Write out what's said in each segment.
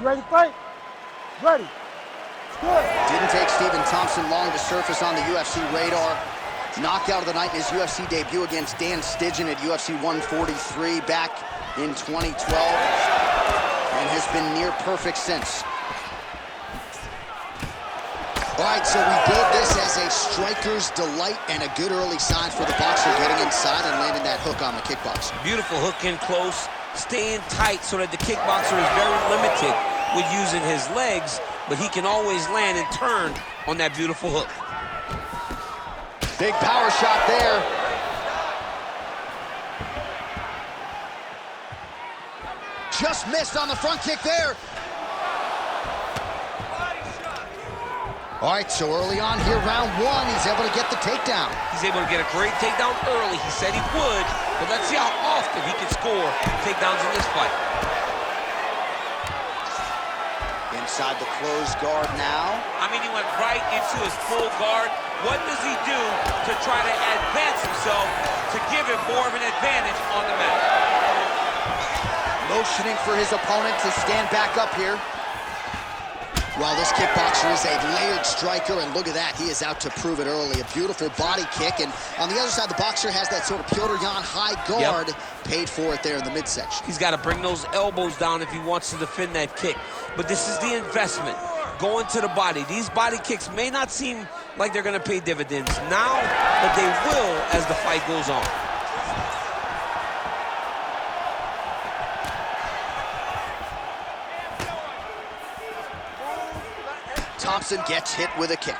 You ready to fight? Ready. Good. Didn't take Stephen Thompson long to surface on the UFC radar. Knockout of the night in his UFC debut against Dan Stigen at UFC 143 back in 2012, and has been near perfect since. All right, so we build this as a striker's delight and a good early sign for the boxer getting inside and landing that hook on the kickboxer. Beautiful hook in close, staying tight so that the kickboxer is very limited with using his legs, but he can always land and turn on that beautiful hook. Big power shot there. Just missed on the front kick there. All right, so early on here, round one, he's able to get the takedown. He's able to get a great takedown early. He said he would, but let's see how often he can score takedowns in this fight. Inside the closed guard now. I mean, he went right into his full guard. What does he do to try to advance himself to give him more of an advantage on the mat? Motioning for his opponent to stand back up here. Well, this kickboxer is a layered striker, and look at that. He is out to prove it early. A beautiful body kick, and on the other side, the boxer has that sort of Petr Yan high guard. Yep. Paid for it there in the midsection. He's got to bring those elbows down if he wants to defend that kick. But this is the investment, going to the body. These body kicks may not seem like they're going to pay dividends now, but they will as the fight goes on. Thompson gets hit with a kick.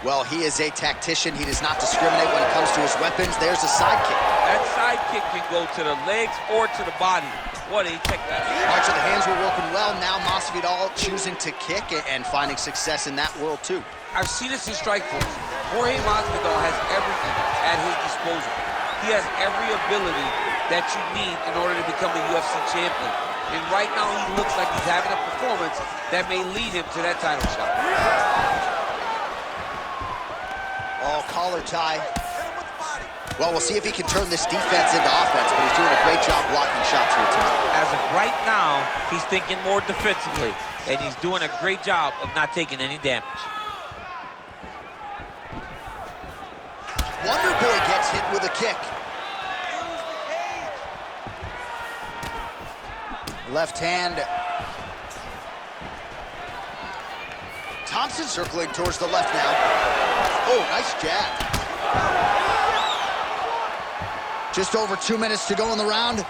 Well, he is a tactician. He does not discriminate when it comes to his weapons. There's a side kick. That side kick can go to the legs or to the body. What a technique. All right, so the hands were working well. Now Masvidal choosing to kick and finding success in that world, too. I've seen this in Strikeforce. Jorge Masvidal has everything at his disposal. He has every ability that you need in order to become a UFC champion. And right now, he looks like he's having a performance that may lead him to that title shot. Oh, collar tie. Well, we'll see if he can turn this defense into offense, but he's doing a great job blocking shots here tonight. As of right now, he's thinking more defensively, and he's doing a great job of not taking any damage. Wonder Boy gets hit with a kick. Left hand. Thompson circling towards the left now. Oh, nice jab. Just over 2 minutes to go in the round.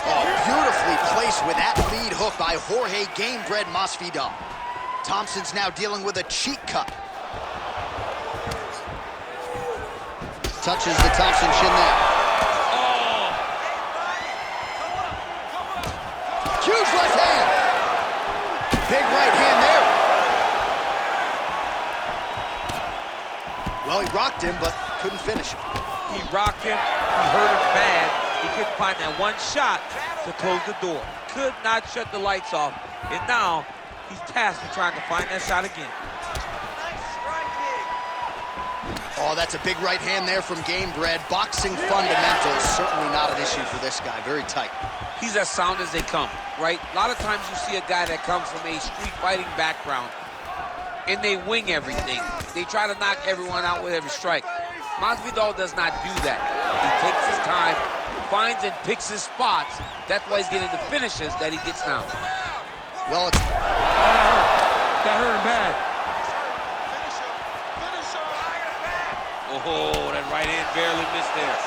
Oh, beautifully placed with that lead hook by Jorge Gamebred Masvidal. Thompson's now dealing with a cheek cut. Touches the Thompson shin there. Huge left hand. Big right hand there. Well, he rocked him, but couldn't finish him. He rocked him. He hurt him bad. He couldn't find that one shot to close the door. Could not shut the lights off. And now he's tasked with trying to find that shot again. Oh, that's a big right hand there from Gamebred. Boxing fundamentals, certainly not an issue for this guy. Very tight. He's as sound as they come, right? A lot of times you see a guy that comes from a street fighting background and they wing everything. They try to knock everyone out with every strike. Masvidal does not do that. He takes his time, finds and picks his spots. That's why he's getting the finishes that he gets now. Well, it's... That hurt him bad. Oh, that right hand barely missed there.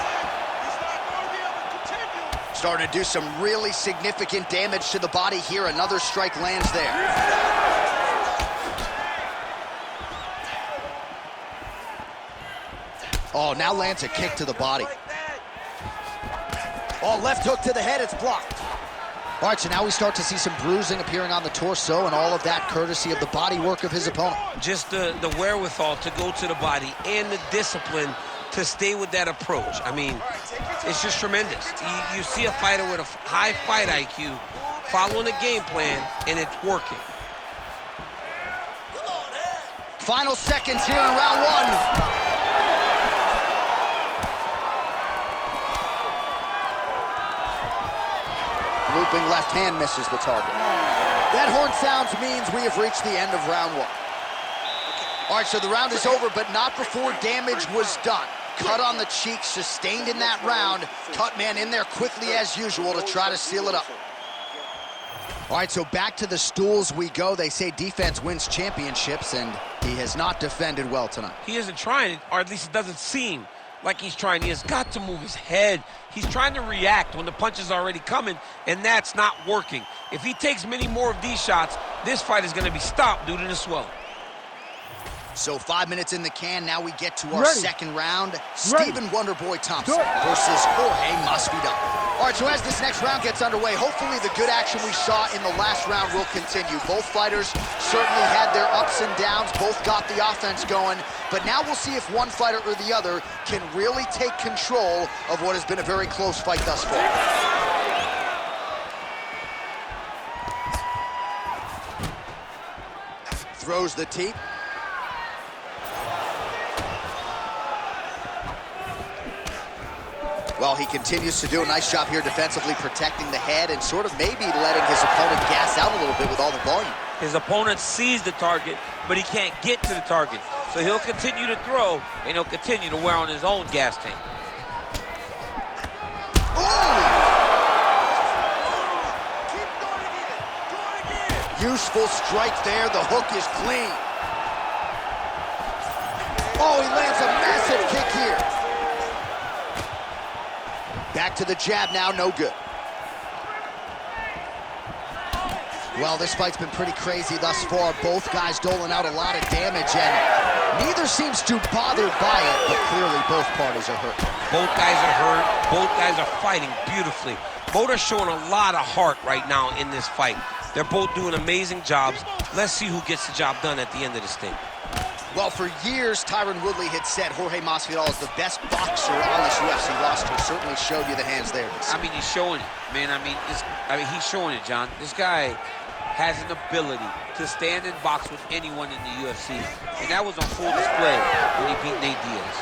Starting to do some really significant damage to the body here. Another strike lands there. Oh, now lands a kick to the body. Oh, left hook to the head, it's blocked. All right, so now we start to see some bruising appearing on the torso, and all of that courtesy of the body work of his opponent. Just the wherewithal to go to the body and the discipline to stay with that approach. I mean, it's just tremendous. You see a fighter with a high fight IQ following a game plan, and it's working. Final seconds here in round one. Looping left hand misses the target. That horn sounds means we have reached the end of round one. All right, so the round is over, but not before damage was done. Cut on the cheek, sustained in that round. Cut man in there quickly as usual to try to seal it up. All right, so back to the stools we go. They say defense wins championships, and he has not defended well tonight. He isn't trying, or at least it doesn't seem like he's trying. He has got to move his head. He's trying to react when the punch is already coming, and that's not working. If he takes many more of these shots, this fight is going to be stopped due to the swelling. So 5 minutes in the can, now we get to our second round. Stephen Wonderboy Thompson versus Jorge Masvidal. All right, so as this next round gets underway, hopefully the good action we saw in the last round will continue. Both fighters certainly had their ups and downs, both got the offense going, but now we'll see if one fighter or the other can really take control of what has been a very close fight thus far. Throws the teep. Well, he continues to do a nice job here defensively, protecting the head and sort of maybe letting his opponent gas out a little bit with all the volume. His opponent sees the target, but he can't get to the target. So he'll continue to throw, and he'll continue to wear on his own gas tank. Useful strike there. The hook is clean. Oh, he lands a massive kick here. Back to the jab now, no good. Well, this fight's been pretty crazy thus far. Both guys doling out a lot of damage, and neither seems too bothered by it, but clearly both parties are hurt. Both guys are hurt. Both guys are fighting beautifully. Both are showing a lot of heart right now in this fight. They're both doing amazing jobs. Let's see who gets the job done at the end of this thing. Well, for years, Tyron Woodley had said Jorge Masvidal is the best boxer on this UFC roster. Certainly showed you the hands there. I mean, he's showing it, man. I mean, he's showing it, John. This guy has an ability to stand and box with anyone in the UFC, and that was on full display when he beat Nate Diaz.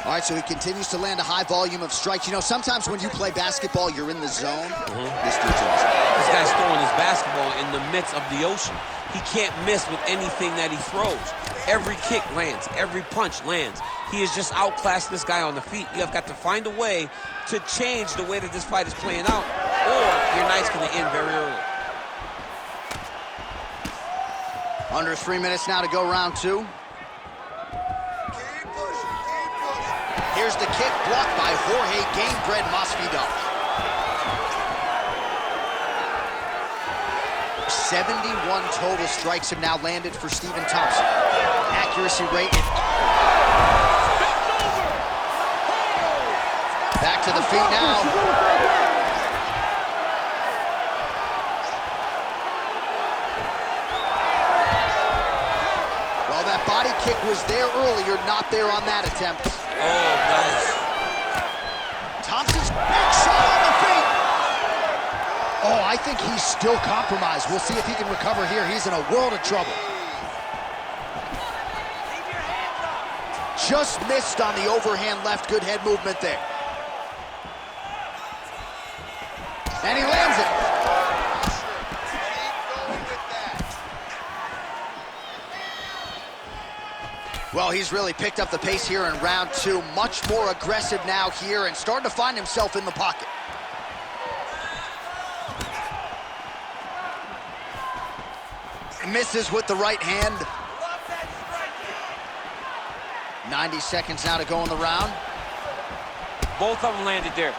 All right, so he continues to land a high volume of strikes. You know, sometimes when you play basketball, you're in the zone. This dude's in the zone. This guy's throwing his basketball in the midst of the ocean. He can't miss with anything that he throws. Every kick lands. Every punch lands. He has just outclassed this guy on the feet. You have got to find a way to change the way that this fight is playing out, or your night's going to end very early. Under 3 minutes now to go round two. Here's the kick blocked by Jorge Gamebred Masvidal. 71 total strikes have now landed for Stephen Thompson. Accuracy rate. Back to the feet now. Well, that body kick was there earlier, not there on that attempt. Oh, nice. Thompson's big shot on the feet. Oh, I think he's still compromised. We'll see if he can recover here. He's in a world of trouble. Just missed on the overhand left. Good head movement there. And he lands it. Well, he's really picked up the pace here in round two. Much more aggressive now here and starting to find himself in the pocket. Misses with the right hand. 90 seconds now to go in the round. Both of them landed there.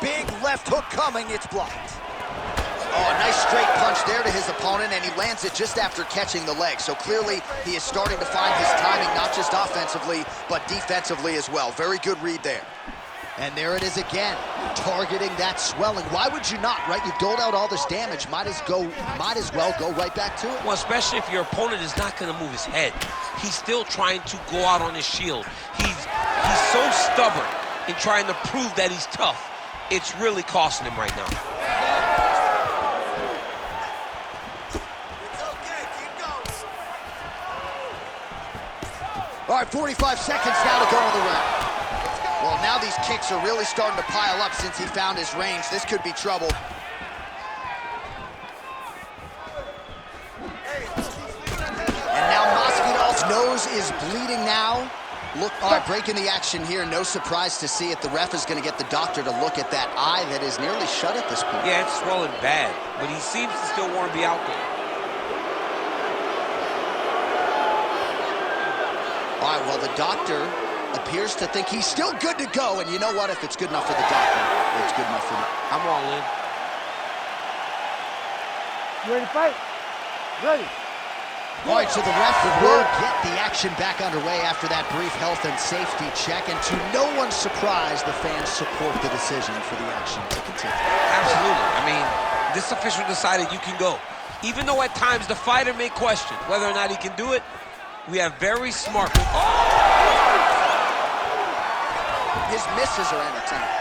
Big left hook coming, it's blocked. Oh, a nice straight punch there to his opponent, and he lands it just after catching the leg. So clearly, he is starting to find his timing, not just offensively, but defensively as well. Very good read there. And there it is again, targeting that swelling. Why would you not, right? You've doled out all this damage. Might as well go right back to it. Well, especially if your opponent is not going to move his head. He's still trying to go out on his shield. He's so stubborn in trying to prove that he's tough. It's really costing him right now. All right, right, 45 seconds now to go in the round. Well, now these kicks are really starting to pile up since he found his range. This could be trouble. And now Masvidal's nose is bleeding now. Look, all right, breaking the action here. No surprise to see it. The ref is going to get the doctor to look at that eye that is nearly shut at this point. Yeah, it's swollen bad, but he seems to still want to be out there. All right, well, the doctor appears to think he's still good to go, and you know what? If it's good enough for the doctor, it's good enough for me. I'm all in. You ready to fight? Ready. All right, so the ref will get the action back underway after that brief health and safety check, and to no one's surprise, the fans support the decision for the action to continue. Absolutely. I mean, this official decided you can go. Even though at times the fighter may question whether or not he can do it, we have very smart... His misses are entertaining.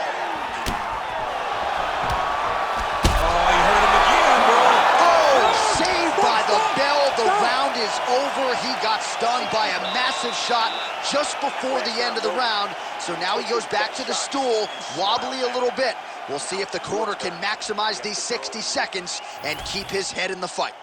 Oh, he hurt him again, bro. Oh, saved by the bell. The round is over. He got stunned by a massive shot just before the end of the round. So now he goes back to the stool, wobbly a little bit. We'll see if the corner can maximize these 60 seconds and keep his head in the fight.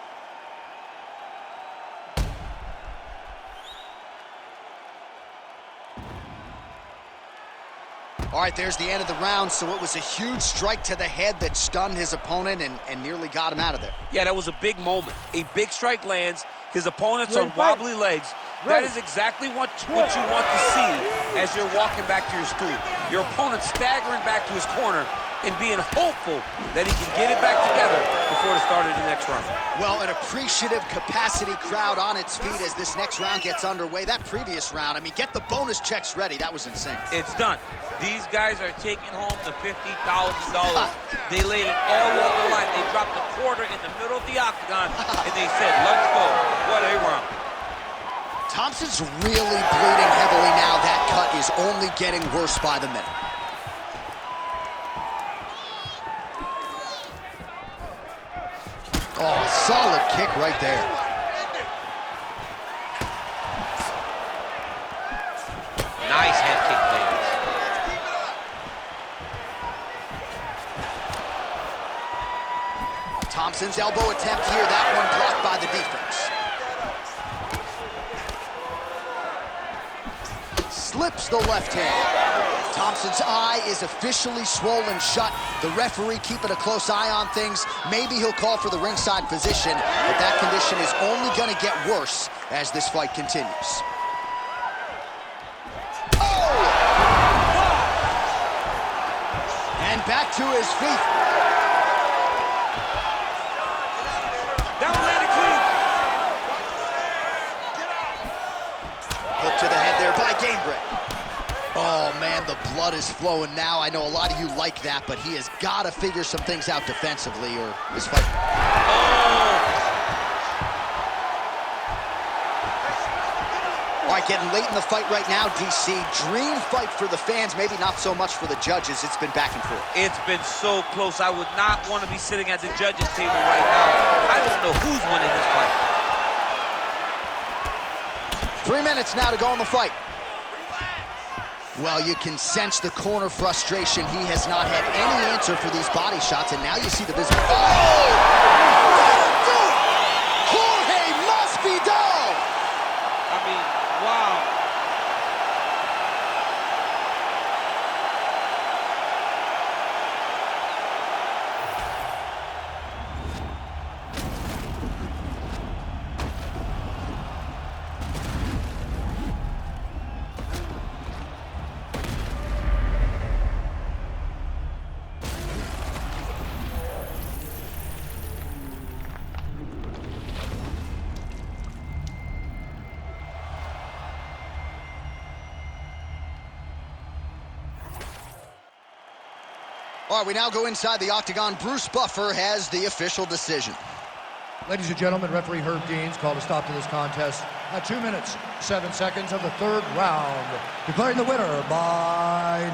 All right, there's the end of the round, so it was a huge strike to the head that stunned his opponent and nearly got him out of there. Yeah, that was a big moment. A big strike lands. His opponent's on wobbly legs. That is exactly what you want to see as you're walking back to your stool. Your opponent staggering back to his corner and being hopeful that he can get it back together before the start of the next round. Well, an appreciative capacity crowd on its feet as this next round gets underway. That previous round, I mean, get the bonus checks ready. That was insane. It's done. These guys are taking home the $50,000. They laid it all over the line. They dropped a quarter in the middle of the octagon, and they said, let's go. What a round. Thompson's really bleeding heavily now. That cut is only getting worse by the minute. Oh, solid kick right there. Nice head kick lands. Thompson's elbow attempt here. That one blocked by the defense. Slips the left hand. Thompson's eye is officially swollen shut. The referee keeping a close eye on things. Maybe he'll call for the ringside physician, but that condition is only going to get worse as this fight continues. Oh! And back to his feet. Down landing clean. Hook to the head there by Gamebred. Oh, man, the blood is flowing now. I know a lot of you like that, but he has got to figure some things out defensively or this fight... All right, getting late in the fight right now, DC. Dream fight for the fans, maybe not so much for the judges. It's been back and forth. It's been so close. I would not want to be sitting at the judges' table right now. I don't know who's winning this fight. 3 minutes now to go in the fight. Well, you can sense the corner frustration. He has not had any answer for these body shots, and now you see the visible. Oh! Jorge Masvidal! I mean, wow. All right, we now go inside the octagon. Bruce Buffer has the official decision. Ladies and gentlemen, referee Herb Deans called a stop to this contest at 2 minutes, 7 seconds of the third round, declaring the winner by